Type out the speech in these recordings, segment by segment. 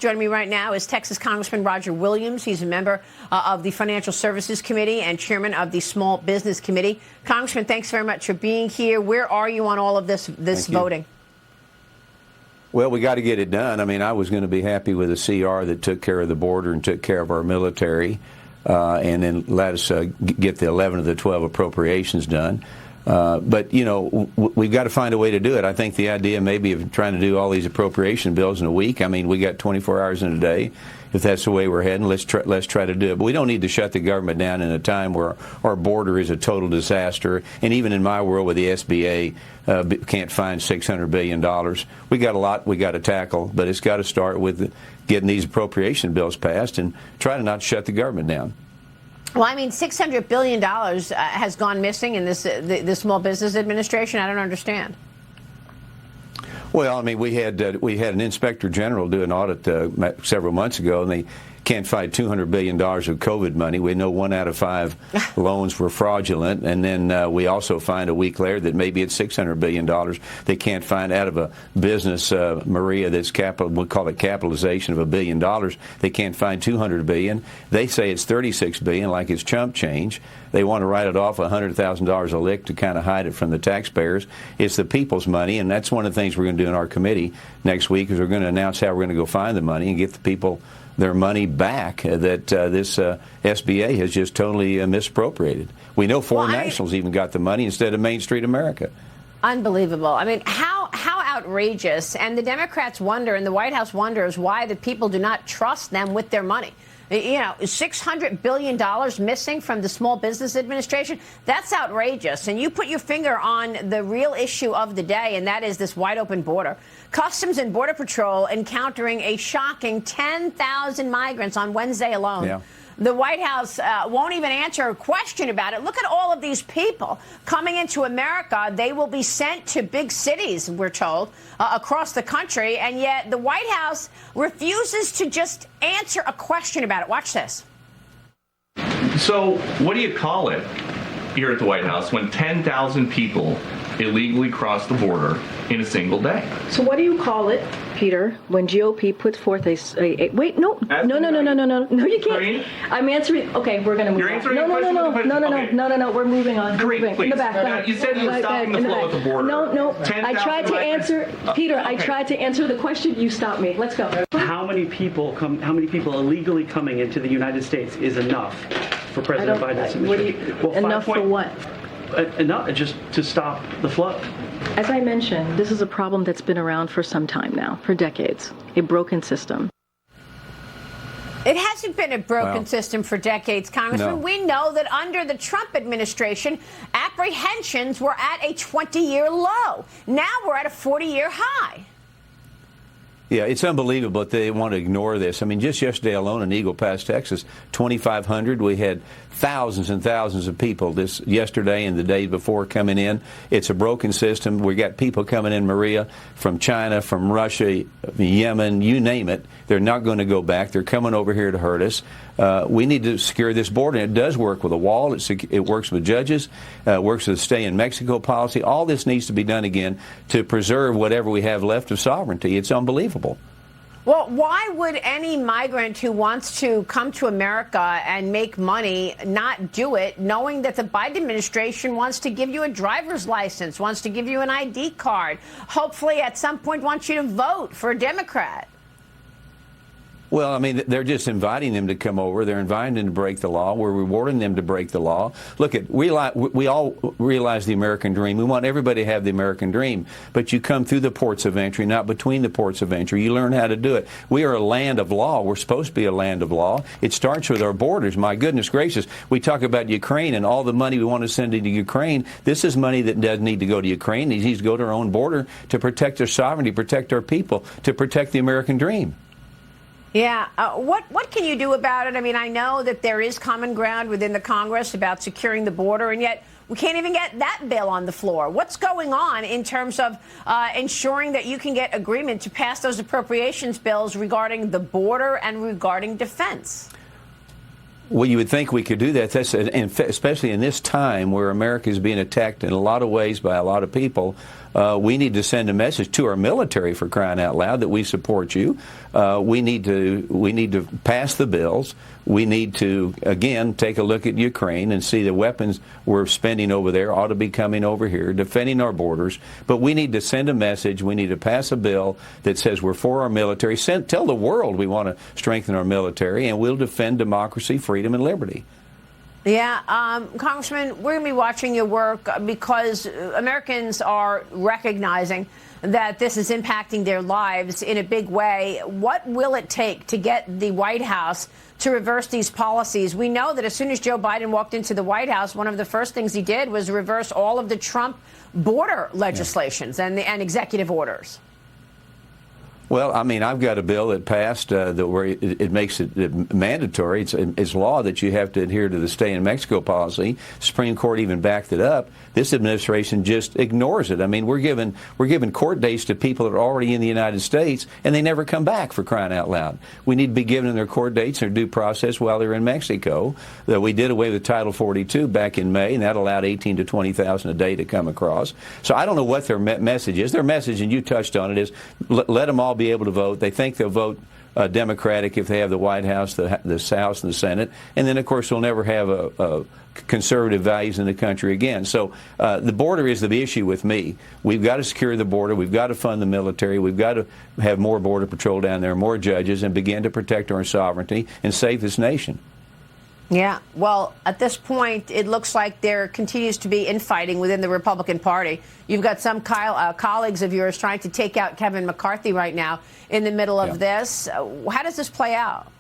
Joining me right now is Texas Congressman Roger Williams. He's a member of the Financial Services Committee and chairman of the Small Business Committee. Congressman, thanks very much for being here. Where are you on all of this voting? Well, we got to get it done. I mean, I was going to be happy with a CR that took care of the border and took care of our military, and then let us get the 11 of the 12 appropriations done. But, you know, we've got to find a way to do it. I think the idea maybe of trying to do all these appropriation bills in a week, I mean, we got 24 hours in a day. If that's the way we're heading, let's try to do it. But we don't need to shut the government down in a time where our border is a total disaster. And even in my world, where the SBA can't find $600 billion, we got a lot we got to tackle. But it's got to start with getting these appropriation bills passed and try to not shut the government down. Well, I mean, $600 billion has gone missing in the Small Business Administration. I don't understand. Well, I mean, we had an inspector general do an audit several months ago, and they can't find $200 billion of COVID money. We know 1 out of 5 loans were fraudulent, and then we also find a week later that maybe it's $600 billion they can't find out of a business, Maria, that's we'll call it capitalization of $1 billion. They can't find $200 billion. They say it's $36 billion, like it's chump change. They want to write it off $100,000 a lick to kind of hide it from the taxpayers. It's the people's money, and that's one of the things we're going to do in our committee next week, is we're going to announce how we're going to go find the money and get the people their money back that this SBA has just totally misappropriated. We know foreign nationals even got the money instead of Main Street America. Unbelievable. I mean, how outrageous. And the Democrats wonder, and the White House wonders, why the people do not trust them with their money. You know, $600 billion missing from the Small Business Administration. That's outrageous. And you put your finger on the real issue of the day, and that is this wide open border. Customs and Border Patrol encountering a shocking 10,000 migrants on Wednesday alone. Yeah. The White House won't even answer a question about it. Look at all of these people coming into America. They will be sent to big cities, we're told, across the country. And yet the White House refuses to just answer a question about it. Watch this. So what do you call it here at the White House when 10,000 people illegally cross the border in a single day? So what do you call it, Peter, when GOP puts forth a wait, no, you can't. I'm answering. Okay, we're going to move on. No, we're moving on. Great, please. In the back. You said you were stopping the flow at the border. No. I tried to answer, Peter. Okay. I tried to answer the question. You stopped me. Let's go. How many people illegally coming into the United States is enough for President Biden's administration? Enough for what? Enough just to stop the flow. As I mentioned, this is a problem that's been around for some time now, for decades, a broken system. It hasn't been a broken system for decades, Congressman. No. We know that under the Trump administration, apprehensions were at a 20-year low. Now we're at a 40-year high. Yeah, it's unbelievable that they want to ignore this. I mean, just yesterday alone in Eagle Pass, Texas, 2,500. We had thousands and thousands of people this yesterday and the day before coming in. It's a broken system. We got people coming in, Maria, from China, from Russia, Yemen, you name it. They're not going to go back. They're coming over here to hurt us. We need to secure this border. And it does work with a wall. It works with judges. Works with stay in Mexico policy. All this needs to be done again to preserve whatever we have left of sovereignty. It's unbelievable. Well, why would any migrant who wants to come to America and make money not do it, knowing that the Biden administration wants to give you a driver's license, wants to give you an ID card, hopefully at some point wants you to vote for a Democrat? Well, I mean, they're just inviting them to come over. They're inviting them to break the law. We're rewarding them to break the law. Look, we all realize the American dream. We want everybody to have the American dream. But you come through the ports of entry, not between the ports of entry. You learn how to do it. We are a land of law. We're supposed to be a land of law. It starts with our borders. My goodness gracious. We talk about Ukraine and all the money we want to send into Ukraine. This is money that doesn't need to go to Ukraine. It needs to go to our own border to protect their sovereignty, protect our people, to protect the American dream. Yeah. What can you do about it? I mean, I know that there is common ground within the Congress about securing the border, and yet we can't even get that bill on the floor. What's going on in terms of ensuring that you can get agreement to pass those appropriations bills regarding the border and regarding defense? Well, you would think we could do that, especially in this time where America is being attacked in a lot of ways by a lot of people. We need to send a message to our military, for crying out loud, that we support you. We need to pass the bills. We need to, again, take a look at Ukraine and see the weapons we're spending over there ought to be coming over here, defending our borders. But we need to send a message. We need to pass a bill that says we're for our military. Tell the world we want to strengthen our military, and we'll defend democracy, freedom, and liberty. Yeah, Congressman, we're going to be watching your work because Americans are recognizing that this is impacting their lives in a big way. What will it take to get the White House to reverse these policies? We know that as soon as Joe Biden walked into the White House, one of the first things he did was reverse all of the Trump border legislations and executive orders. Well, I mean, I've got a bill that passed where it makes it mandatory. It's law that you have to adhere to the stay in Mexico policy. Supreme Court even backed it up. This administration just ignores it. I mean, we're giving court dates to people that are already in the United States, and they never come back, for crying out loud. We need to be giving them their court dates and their due process while they're in Mexico. We did away with Title 42 back in May, and that allowed 18 to 20,000 a day to come across. So I don't know what their message is. Their message, and you touched on it, is let them all be able to vote. They think they'll vote Democratic if they have the White House, the House, and the Senate. And then, of course, they'll never have conservative values in the country again. So the border is the issue with me. We've got to secure the border. We've got to fund the military. We've got to have more Border Patrol down there, more judges, and begin to protect our sovereignty and save this nation. Yeah, well, at this point, it looks like there continues to be infighting within the Republican Party. You've got some colleagues of yours trying to take out Kevin McCarthy right now in the middle of this. How does this play out?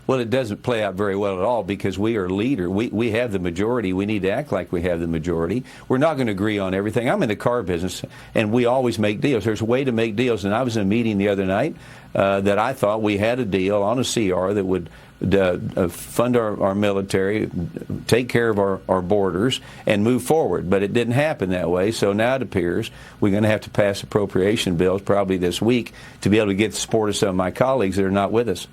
Well, it doesn't play out very well at all because we are leader. We have the majority. We need to act like we have the majority. We're not going to agree on everything. I'm in the car business, and we always make deals. There's a way to make deals, and I was in a meeting the other night that I thought we had a deal on a CR that would fund our military, take care of our borders, and move forward. But it didn't happen that way, so now it appears we're going to have to pass appropriation bills probably this week to be able to get the support of some of my colleagues that are not with us.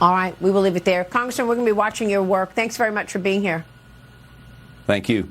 All right, we will leave it there. Congressman, we're going to be watching your work. Thanks very much for being here. Thank you.